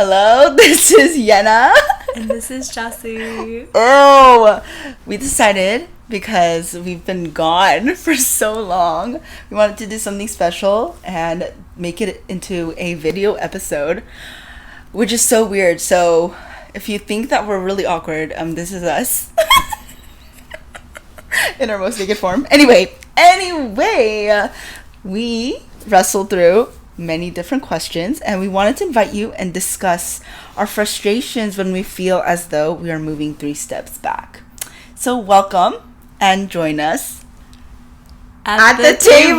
Hello, this is Yehna. And this is Jessie. Oh, we decided because we've been gone for so long, we wanted to do something special and make it into a video episode, which is so weird. So if you think that we're really awkward, this is us in our most naked form. Anyway, we wrestled through many different questions and we wanted to invite you and discuss our frustrations when we feel as though we are moving 3 steps back. So welcome and join us at the table.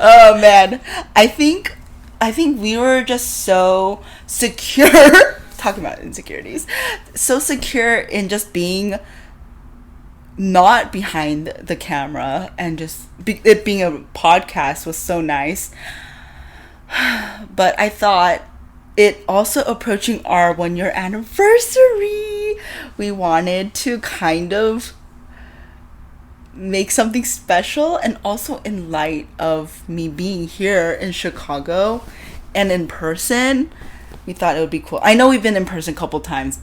Oh man, I think we were just so secure talking about insecurities, so secure in just being not behind the camera, and just it being a podcast was so nice. But I thought it also approaching our 1-year anniversary, we wanted to kind of make something special, and also in light of me being here in Chicago and in person, we thought it would be cool. I know we've been in person a couple times,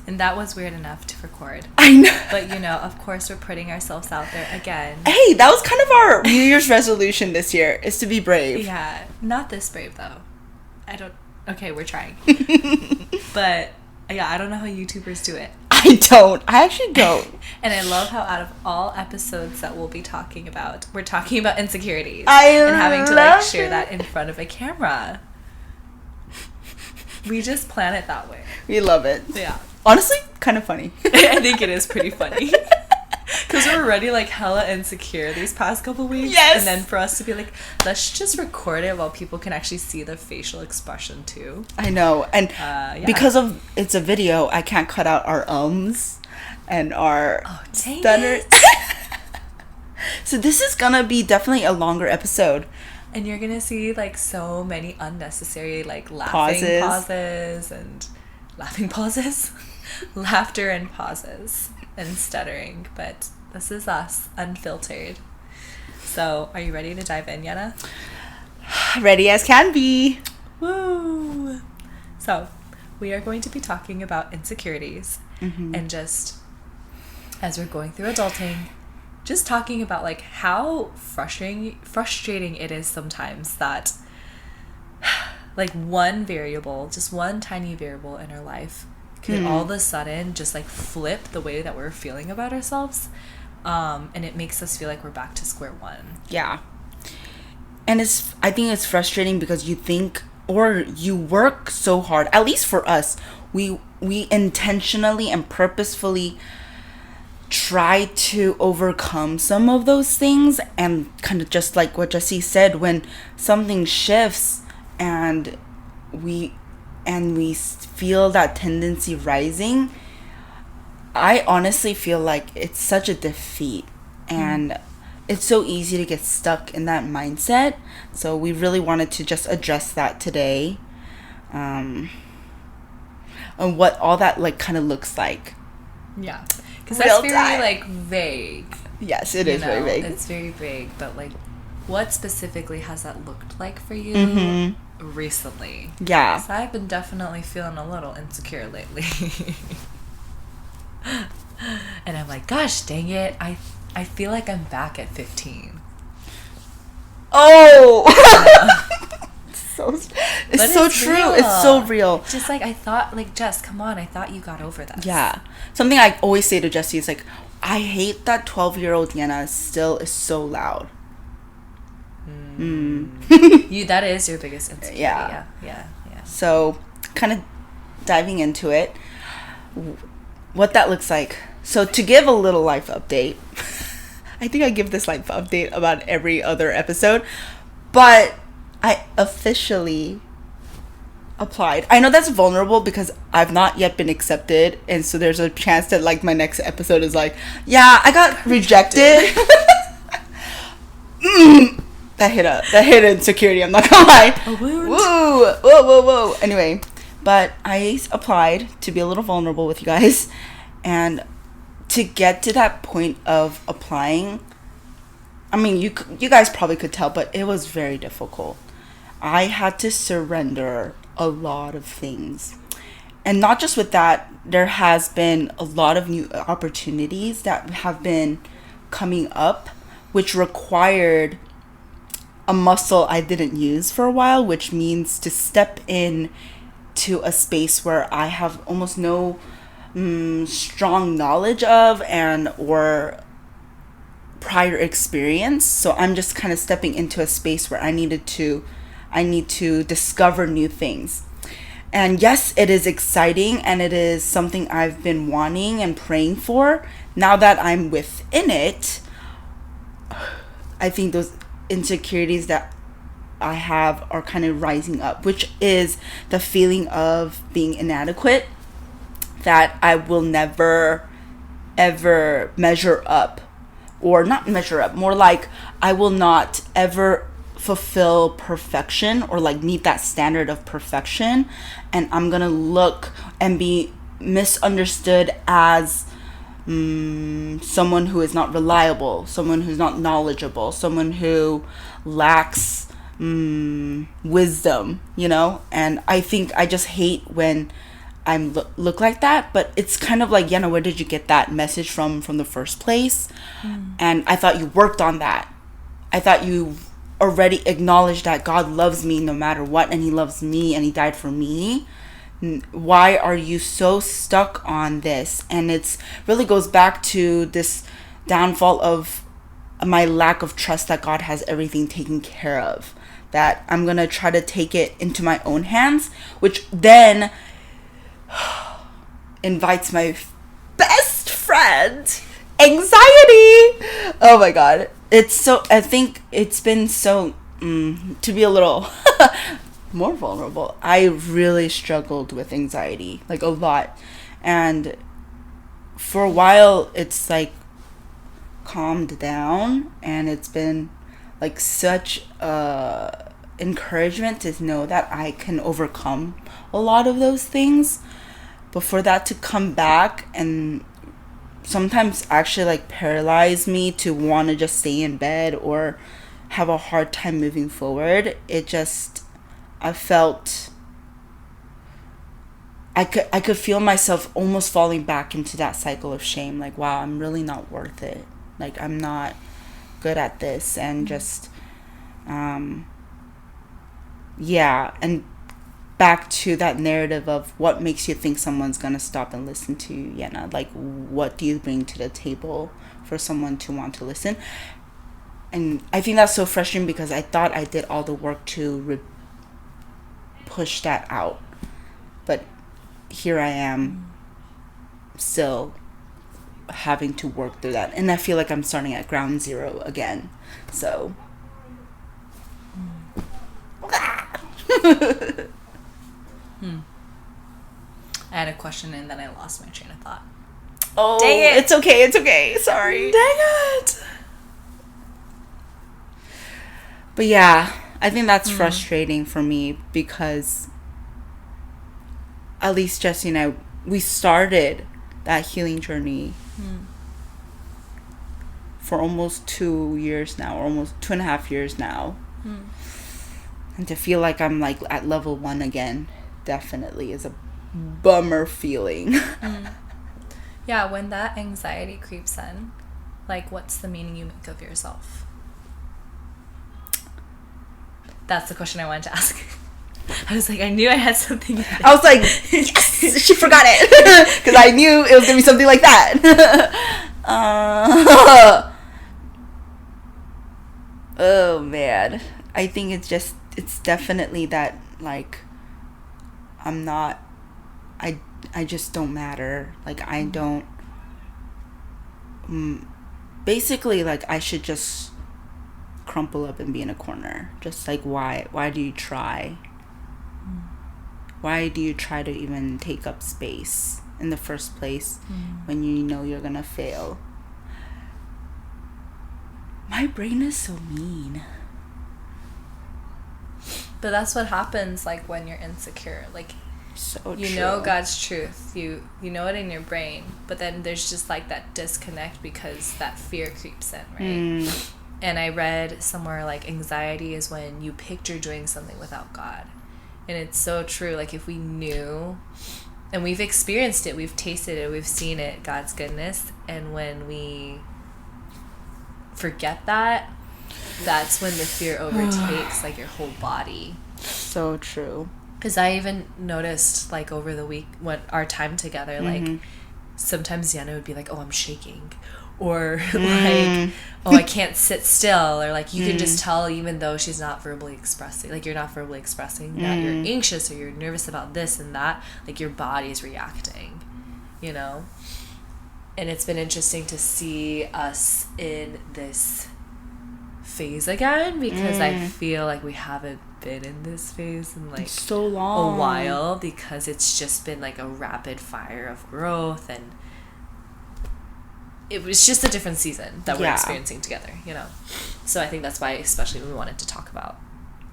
and that was weird enough to record. I know. But, of course, we're putting ourselves out there again. Hey, that was kind of our New Year's resolution this year, is to be brave. Yeah, not this brave, though. Okay, we're trying. But, yeah, I don't know how YouTubers do it. I actually don't. And I love how out of all episodes that we'll be talking about, we're talking about insecurities. And having to, share that in front of a camera. We just plan it that way. We love it. Yeah. Honestly, kind of funny. I think it is pretty funny. Because we're already, hella insecure these past couple weeks. Yes. And then for us to be let's just record it while people can actually see the facial expression, too. I know. And because of it's a video, I can't cut out our ums and our stutters. So this is going to be definitely a longer episode. And you're going to see, so many unnecessary, pauses and laughing pauses. Laughter and pauses and stuttering, but this is us, unfiltered. So, are you ready to dive in, Yehna? Ready as can be. Woo! So, we are going to be talking about insecurities, and just as we're going through adulting, just talking about how frustrating it is sometimes that one variable, just one tiny variable in our life could all of a sudden just flip the way that we're feeling about ourselves, and it makes us feel like we're back to square one. Yeah. And I think it's frustrating because you think, or you work so hard, at least for us, we intentionally and purposefully try to overcome some of those things, and kind of just like what Jessie said, when something shifts and we feel that tendency rising, I honestly feel like it's such a defeat, and it's so easy to get stuck in that mindset. So we really wanted to just address that today, and what all that kind of looks like. Yeah, because that's very vague. Yes, it is very vague. It's very vague, but what specifically has that looked like for you recently? Yeah. So I've been definitely feeling a little insecure lately. And I'm gosh dang it, I feel like I'm back at 15. Oh! It's so true. Real. It's so real. Just I thought, Jess, come on, I thought you got over this. Yeah. Something I always say to Jessie is I hate that 12-year-old Yehna still is so loud. That is your biggest insecurity. Yeah. So, kind of diving into it, what that looks like. So, to give a little life update, I think I give this life update about every other episode, but I officially applied. I know that's vulnerable because I've not yet been accepted, and so there's a chance that my next episode is I got rejected. That hit insecurity, I'm not gonna lie. A wound. Whoa. Anyway, but I applied to be a little vulnerable with you guys, and to get to that point of applying, I mean, you guys probably could tell, but it was very difficult. I had to surrender a lot of things. And not just with that, there has been a lot of new opportunities that have been coming up, which required a muscle I didn't use for a while, which means to step in to a space where I have almost no strong knowledge of and or prior experience. So I'm just kind of stepping into a space where I need to discover new things. And yes, it is exciting, and it is something I've been wanting and praying for. Now that I'm within it, I think those insecurities that I have are kind of rising up, which is the feeling of being inadequate, that I will never ever measure up, or not measure up, more like I will not ever fulfill perfection or like meet that standard of perfection, and I'm gonna look and be misunderstood as someone who is not reliable, someone who's not knowledgeable, someone who lacks wisdom, you know. And I think I just hate when I look like that. But it's kind of like, Yehna, where did you get that message from the first place? And I thought you worked on that. I thought you already acknowledged that God loves me no matter what, and he loves me, and he died for me. Why are you so stuck on this? And it's really goes back to this downfall of my lack of trust that God has everything taken care of, that I'm gonna try to take it into my own hands, which then invites my best friend, anxiety. Oh my God, it's so, I think it's been so to be a little more vulnerable. I really struggled with anxiety, like a lot, and for a while it's like calmed down, and it's been like such encouragement to know that I can overcome a lot of those things. But for that to come back and sometimes actually like paralyze me to want to just stay in bed or have a hard time moving forward, it just, I felt I could feel myself almost falling back into that cycle of shame, like, wow, I'm really not worth it, like I'm not good at this, and just yeah. And back to that narrative of what makes you think someone's gonna stop and listen to you, Yehna. Like, what do you bring to the table for someone to want to listen? And I think that's so frustrating, because I thought I did all the work to push that out, but here I am still having to work through that, and I feel like I'm starting at ground zero again. So I had a question and then I lost my train of thought. Oh, dang it. It's okay. Sorry. Dang it. But yeah, I think that's frustrating for me, because at least Jessie and I, we started that healing journey for almost 2 years now, or almost 2.5 years now. And to feel like I'm like at level 1 again definitely is a bummer feeling. Yeah, when that anxiety creeps in, like, what's the meaning you make of yourself? That's the question I wanted to ask. I was like, I knew I had something in there. I was like, yes, she forgot it, because I knew it was gonna be something like that. Oh man, I think it's definitely that, like, I'm not, I just don't matter. Like, I don't, basically, like, I should just crumple up and be in a corner. Just like, why do you try? Why do you try to even take up space in the first place when you know you're gonna fail? My brain is so mean. But that's what happens, like, when you're insecure. Like, so you true. know God's truth. You know it in your brain. But then there's just, like, that disconnect because that fear creeps in, right? And I read somewhere like anxiety is when you picture doing something without God. And it's so true. Like if we knew, and we've experienced it, we've tasted it, we've seen it, God's goodness. And when we forget that, that's when the fear overtakes like your whole body. So true. Because I even noticed like over the week, when our time together, like sometimes Yehna would be like, oh, I'm shaking. Or like, oh, I can't sit still. Or like you can just tell, even though she's not verbally expressing, like you're not verbally expressing that you're anxious or you're nervous about this and that, like your body's reacting, you know? And it's been interesting to see us in this phase again, because I feel like we haven't been in this phase in like so long, a while, because it's just been like a rapid fire of growth, and it was just a different season that we're experiencing together, you know? So I think that's why, especially we wanted to talk about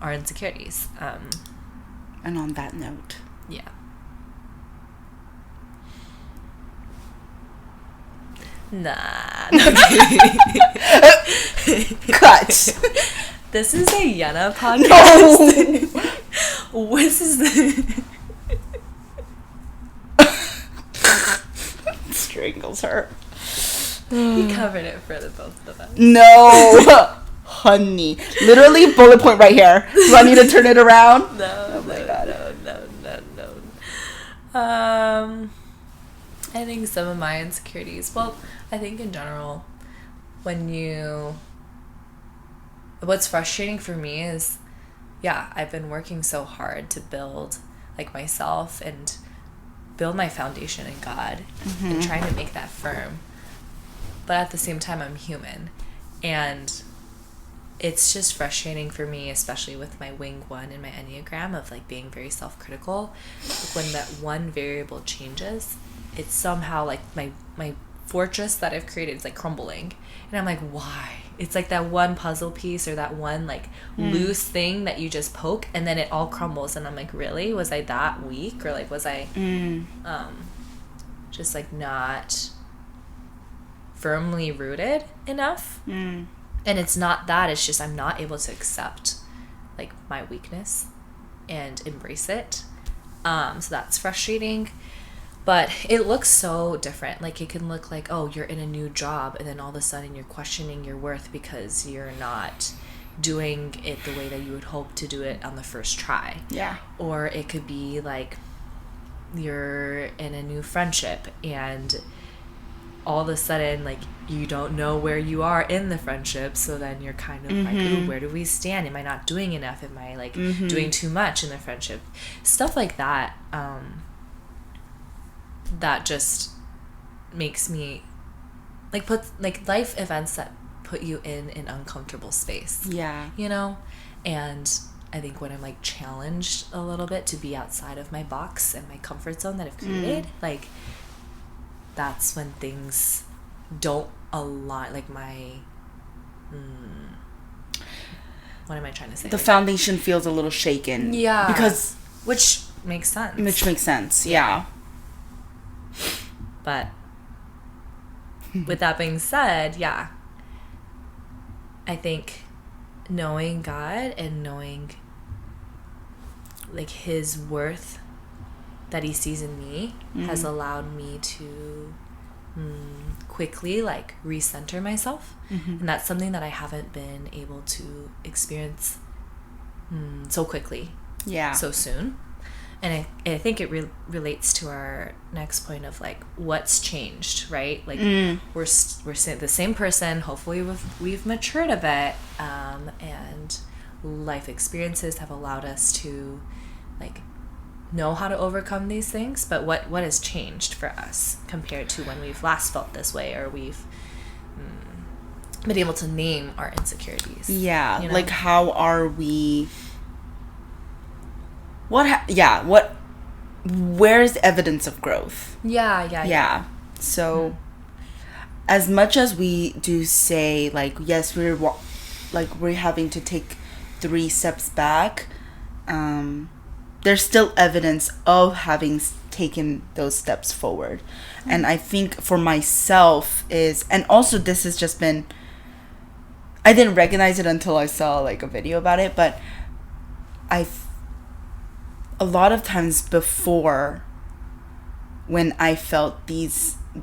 our insecurities. And on that note. Yeah. Nah. No Cut. This is a Yehna podcast. No. This is the... Strangles her. He covered it for the both of us. No, honey. Literally bullet point right here. Do I need to turn it around? No. Oh my God. No. I think some of my insecurities, well, I think in general, what's frustrating for me is, I've been working so hard to build like myself and build my foundation in God and trying to make that firm. But at the same time, I'm human. And it's just frustrating for me, especially with my wing 1 and my enneagram, of like being very self-critical. Like when that one variable changes, it's somehow like my fortress that I've created is like crumbling. And I'm like, why? It's like that one puzzle piece or that one like loose thing that you just poke and then it all crumbles. And I'm like, really? Was I that weak? Or like, was I just like not firmly rooted enough? And it's not that, it's just I'm not able to accept like my weakness and embrace it. So that's frustrating. But it looks so different. Like it can look like, oh, you're in a new job and then all of a sudden you're questioning your worth because you're not doing it the way that you would hope to do it on the first try. Yeah. Or it could be like you're in a new friendship and all of a sudden like you don't know where you are in the friendship, so then you're kind of like, ooh, where do we stand? Am I not doing enough? Am I like doing too much in the friendship? Stuff like that. That just makes me like put like life events that put you in an uncomfortable space. Yeah. You know? And I think when I'm like challenged a little bit to be outside of my box and my comfort zone that I've created, like that's when things don't align, like my what am I trying to say? The foundation feels a little shaken. Yeah. Because which makes sense. Which makes sense. Yeah. But with that being said, I think knowing God and knowing like his worth that he sees in me has allowed me to quickly like recenter myself. And that's something that I haven't been able to experience so quickly, so soon. And I think it relates to our next point of like what's changed, right? Like we're the same person. Hopefully we've matured a bit, and life experiences have allowed us to like know how to overcome these things. But what has changed for us compared to when we've last felt this way, or we've been able to name our insecurities? Yeah, you know? like how are we? Where's evidence of growth? Yeah. So, as much as we do say, like, yes, we're having to take 3 steps back, there's still evidence of having taken those steps forward. And I think for myself and also this has just been I didn't recognize it until I saw like a video about it, but a lot of times before, when I felt the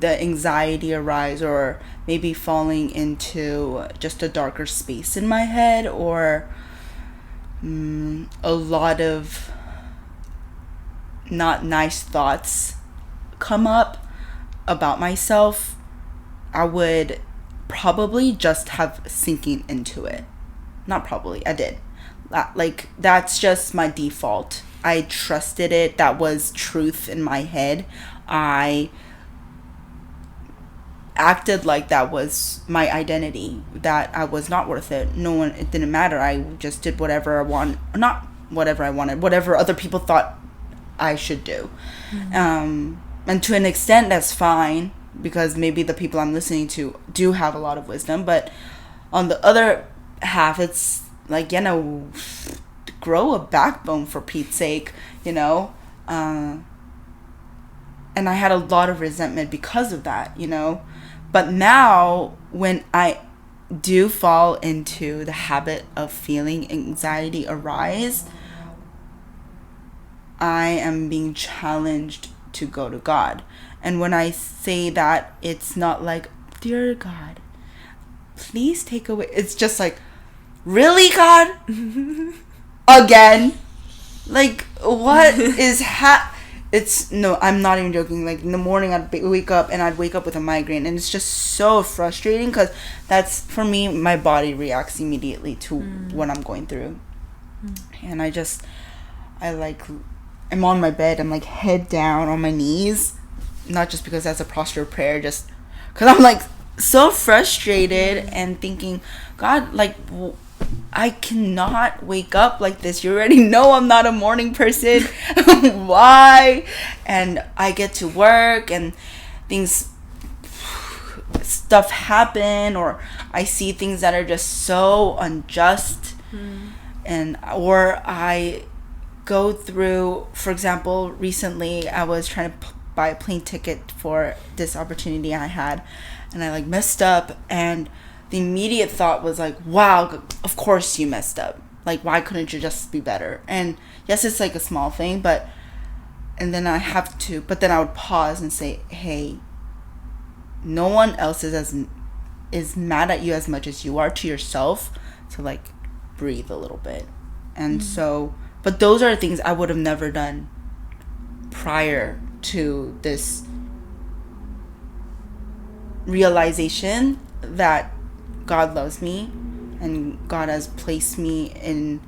anxiety arise, or maybe falling into just a darker space in my head, or a lot of not nice thoughts come up about myself, I would probably just have sinking into it. Not probably, I did. Like, that's just my default. I trusted it. That was truth in my head. I acted like that was my identity, that I was not worth it. It didn't matter. I just did whatever I want. Not whatever I wanted, whatever other people thought I should do. And to an extent, that's fine, because maybe the people I'm listening to do have a lot of wisdom. But on the other half, it's like, grow a backbone, for Pete's sake, and I had a lot of resentment because of that, But now, when I do fall into the habit of feeling anxiety arise, I am being challenged to go to God. And when I say that, it's not like, dear God, please take away. It's just like, really, God? Again? Like, what is it's, no, I'm not even joking. Like, in the morning, I'd wake up with a migraine, and it's just so frustrating, because that's, for me, my body reacts immediately to what I'm going through. And I'm on my bed, I'm like head down on my knees, not just because that's a posture of prayer, just because I'm like so frustrated and thinking, God, like, I cannot wake up like this. You already know I'm not a morning person. Why? And I get to work, and stuff happen, or I see things that are just so unjust, or I go through, for example, recently I was trying to buy a plane ticket for this opportunity I had, and I like messed up, and the immediate thought was like, wow, of course you messed up. Like, why couldn't you just be better? And yes, it's like a small thing, but then I would pause and say, hey, no one else is mad at you as much as you are to yourself. So like, breathe a little bit. And so, but those are things I would have never done prior to this realization that God loves me, and God has placed me in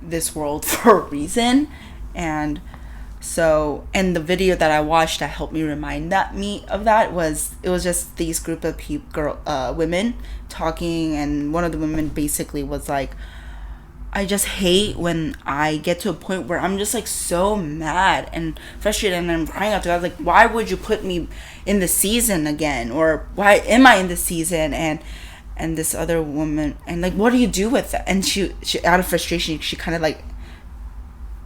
this world for a reason. And so, and the video that I watched that helped me remind me of that was just these group of women talking, and one of the women basically was like, I just hate when I get to a point where I'm just like so mad and frustrated, and I'm crying out to God, like, why would you put me in the season again? Or why am I in the season? And this other woman, and like, what do you do with it? And she out of frustration, she kind of like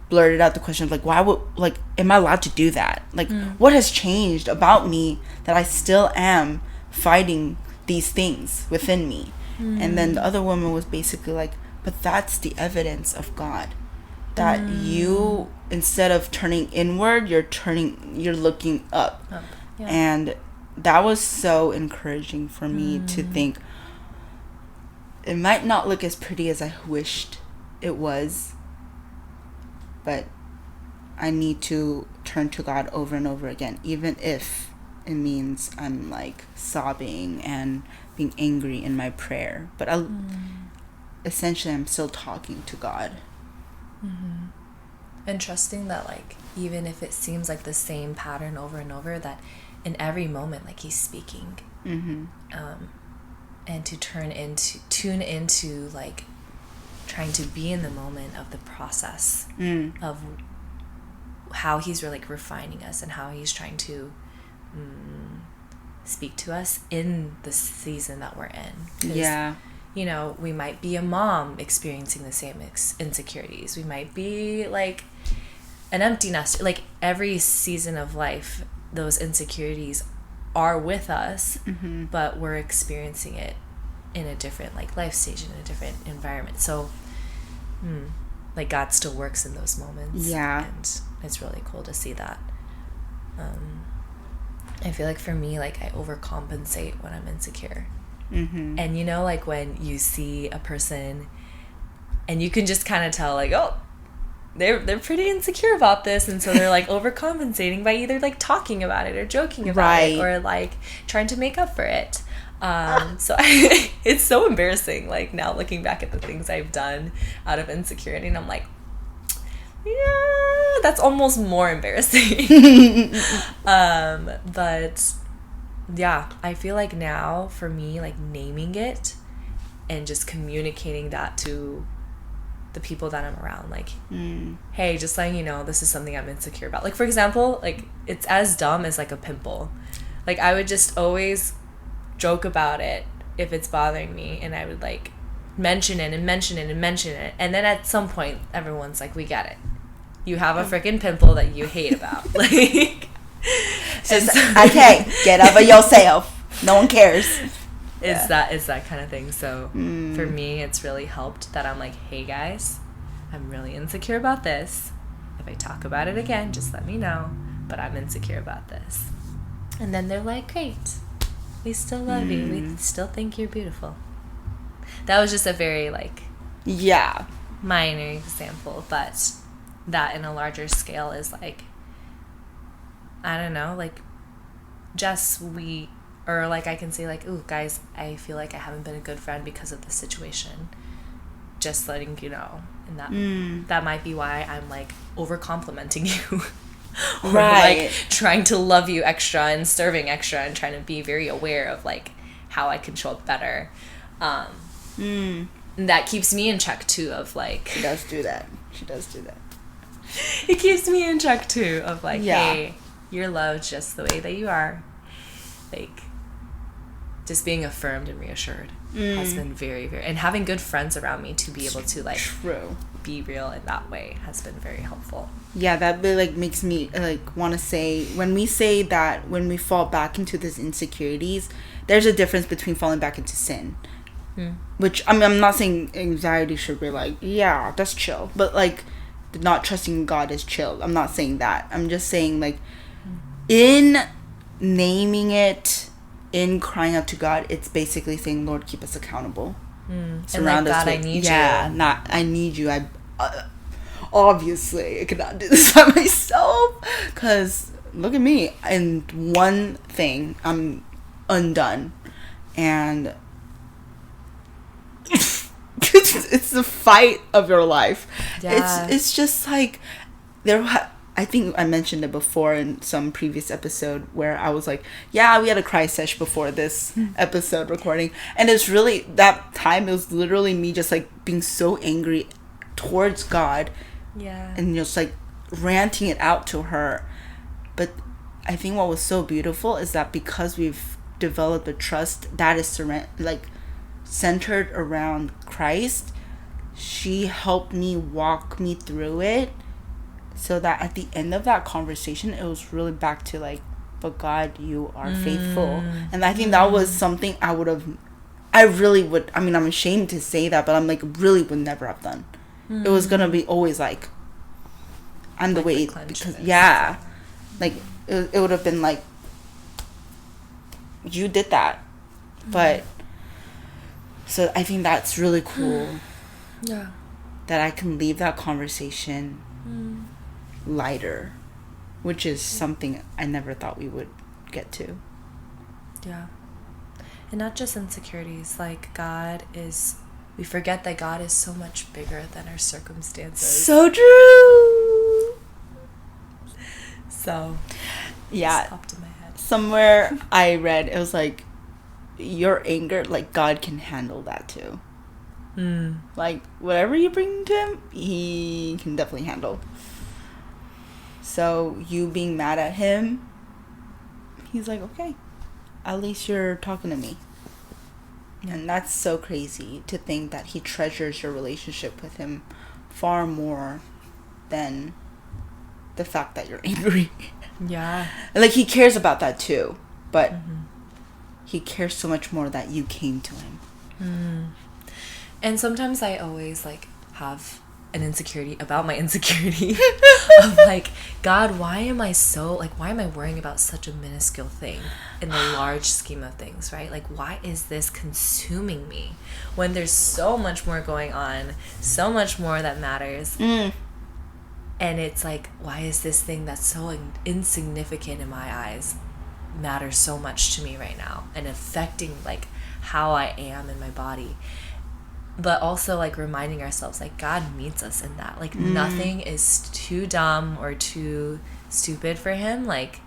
blurted out the question of like, why would, like, am I allowed to do that? Like, what has changed about me that I still am fighting these things within me? And then the other woman was basically like, but that's the evidence of God, that you, instead of turning inward, you're looking up. Yeah. And that was so encouraging for me to think, it might not look as pretty as I wished it was, but I need to turn to God over and over again, even if it means I'm like sobbing and being angry in my prayer. But essentially, I'm still talking to God. And trusting that, like, even if it seems like the same pattern over and over, that in every moment, like, he's speaking. And to tune into like trying to be in the moment of the process of how he's really like refining us, and how he's trying to speak to us in the season that we're in. 'Cause, we might be a mom experiencing the same insecurities. We might be like an empty nester. Like, every season of life, those insecurities are with us, but we're experiencing it in a different like life stage, in a different environment. So like God still works in those moments. Yeah. And it's really cool to see that. I feel like for me, like I overcompensate when I'm insecure. Mm-hmm. And you know, like when you see a person and you can just kind of tell like, oh, they're pretty insecure about this, and so they're like overcompensating by either like talking about it or joking about it or like trying to make up for it. So it's so embarrassing, like now looking back at the things I've done out of insecurity, and I'm like, yeah, that's almost more embarrassing. But yeah, I feel like now for me, like naming it and just communicating that to the people that I'm around, like, hey, just letting you know, this is something I'm insecure about. Like, for example, like it's as dumb as like a pimple. Like I would just always joke about it if it's bothering me, and I would like mention it and mention it and mention it, and then at some point everyone's like, we get it, you have a freaking pimple that you hate about. Like okay, get over yourself, no one cares. It's that kind of thing. So for me, it's really helped that I'm like, hey guys, I'm really insecure about this. If I talk about it again, just let me know, but I'm insecure about this. And then they're like, great, we still love you, we still think you're beautiful. That was just a very like minor example, but that in a larger scale is like, I don't know, like just or like I can say like, ooh guys, I feel like I haven't been a good friend because of this situation, just letting you know. And that might be why I'm like over complimenting you. Or like trying to love you extra and serving extra and trying to be very aware of like how I can show up better. And that keeps me in check too, of like, she does do that. It keeps me in check too, of like, hey, you're loved just the way that you are. Like just being affirmed and reassured has been very, very, and having good friends around me to be able to like be real in that way has been very helpful. Yeah, that really like makes me like want to say, when we say that when we fall back into these insecurities, there's a difference between falling back into sin. Which I mean, I'm not saying anxiety should be like, yeah, that's chill, but like not trusting God is chill. I'm not saying that. I'm just saying like in naming it, in crying out to God, it's basically saying, Lord, keep us accountable. Surround us with, I need you. Not I need you. I obviously I cannot do this by myself, because look at me, and one thing I'm undone, and it's the fight of your life. It's just like I think I mentioned it before in some previous episode where I was like, yeah, we had a cry sesh before this episode recording. And it's really, that time, it was literally me just like being so angry towards God. Yeah. And just like ranting it out to her. But I think what was so beautiful is that because we've developed a trust that is centered around Christ, she helped me walk me through it. So that at the end of that conversation, it was really back to like, but God, you are faithful. And I think that was something I really would, I mean, I'm ashamed to say that, but I'm like, really would never have done. It was going to be always like, I'm the way, because, like, it would have been like, you did that. But, so I think that's really cool. Yeah. That I can leave that conversation lighter, which is something I never thought we would get to. Yeah. And not just insecurities, like we forget that God is so much bigger than our circumstances. So true. So yeah, just popped in my head. Somewhere I read, it was like, your anger, like God can handle that too. Like whatever you bring to him, he can definitely handle. So you being mad at him, he's like, okay, at least you're talking to me. And that's so crazy to think that he treasures your relationship with him far more than the fact that you're angry. Yeah. Like he cares about that too, but he cares so much more that you came to him. And sometimes I always like have an insecurity about my insecurity of like, God, why am I worrying about such a minuscule thing in the large scheme of things, right? Like, why is this consuming me when there's so much more going on, so much more that matters? And it's like, why is this thing that's so insignificant in my eyes matter so much to me right now and affecting like how I am in my body? But also like reminding ourselves like God meets us in that, like nothing is too dumb or too stupid for him, like,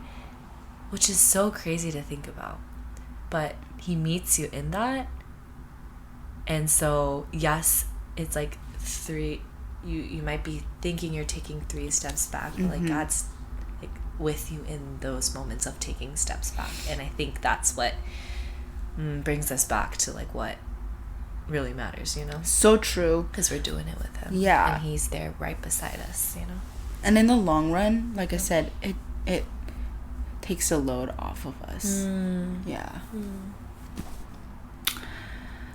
which is so crazy to think about, but he meets you in that. And so yes, it's like you might be thinking you're taking 3 steps back, but like God's like with you in those moments of taking steps back. And I think that's what brings us back to like what really matters, you know? So true. Because we're doing it with him. Yeah. And he's there right beside us, you know? And in the long run, like I said, it takes a load off of us. Yeah.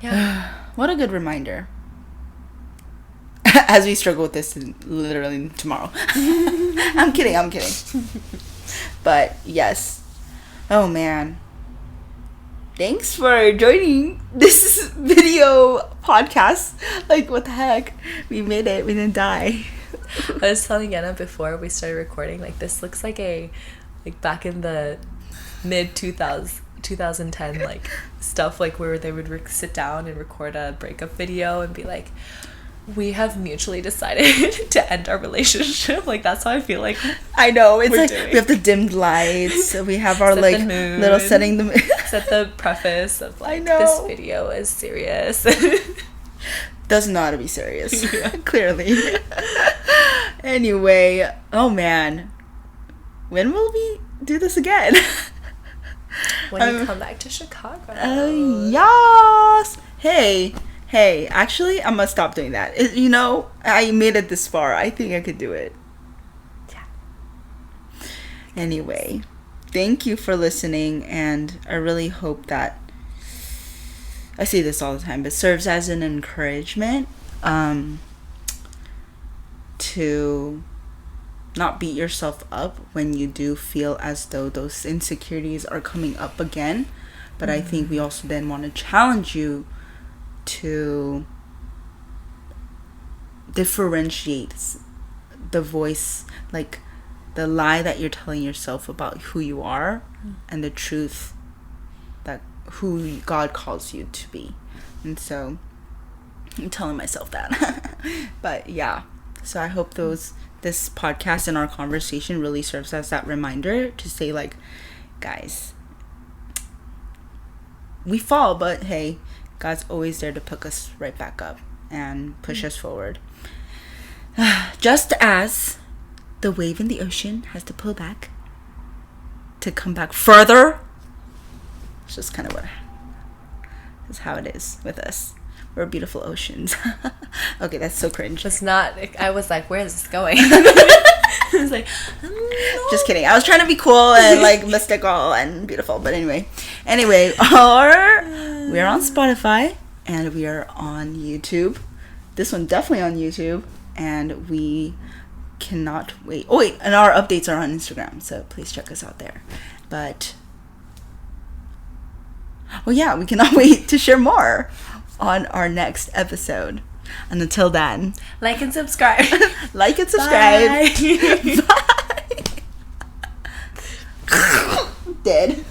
Yeah. What a good reminder. As we struggle with this literally tomorrow. I'm kidding. But yes. Oh man. Thanks for joining this video podcast. Like, what the heck? We made it. We didn't die. I was telling Yehna before we started recording, like, this looks like back in the mid 2010, like, stuff, like, where they would sit down and record a breakup video and be like, we have mutually decided to end our relationship. Like, that's how I feel like. I know. It's like we have the dimmed lights. We have our like little setting the set the preface of like, this video is serious. Does not be serious. Yeah. Clearly. Anyway, oh man, when will we do this again? When you come back to Chicago. Yes. Hey, actually, I'm gonna stop doing that. I made it this far. I think I could do it. Yeah. Anyway, thank you for listening, and I really hope that, I say this all the time, but serves as an encouragement to not beat yourself up when you do feel as though those insecurities are coming up again. But I think we also then want to challenge you to differentiate the voice, like the lie that you're telling yourself about who you are and the truth that who God calls you to be. And so I'm telling myself that. But yeah, so I hope this podcast and our conversation really serves as that reminder to say, like, guys, we fall, but hey, God's always there to pick us right back up and push us forward. Just as the wave in the ocean has to pull back to come back further. It's just kind of that's how it is with us. We're beautiful oceans. Okay, that's so cringe. It's not. I was like, where is this going? I was like, just kidding. I was trying to be cool and like mystical and beautiful, but anyway, we're on Spotify and we are on YouTube. This one definitely on YouTube, and we cannot wait. Oh wait, and our updates are on Instagram, so please check us out there. But well, yeah, we cannot wait to share more on our next episode. And until then, like and subscribe. Like and subscribe. Bye. Bye. Dead.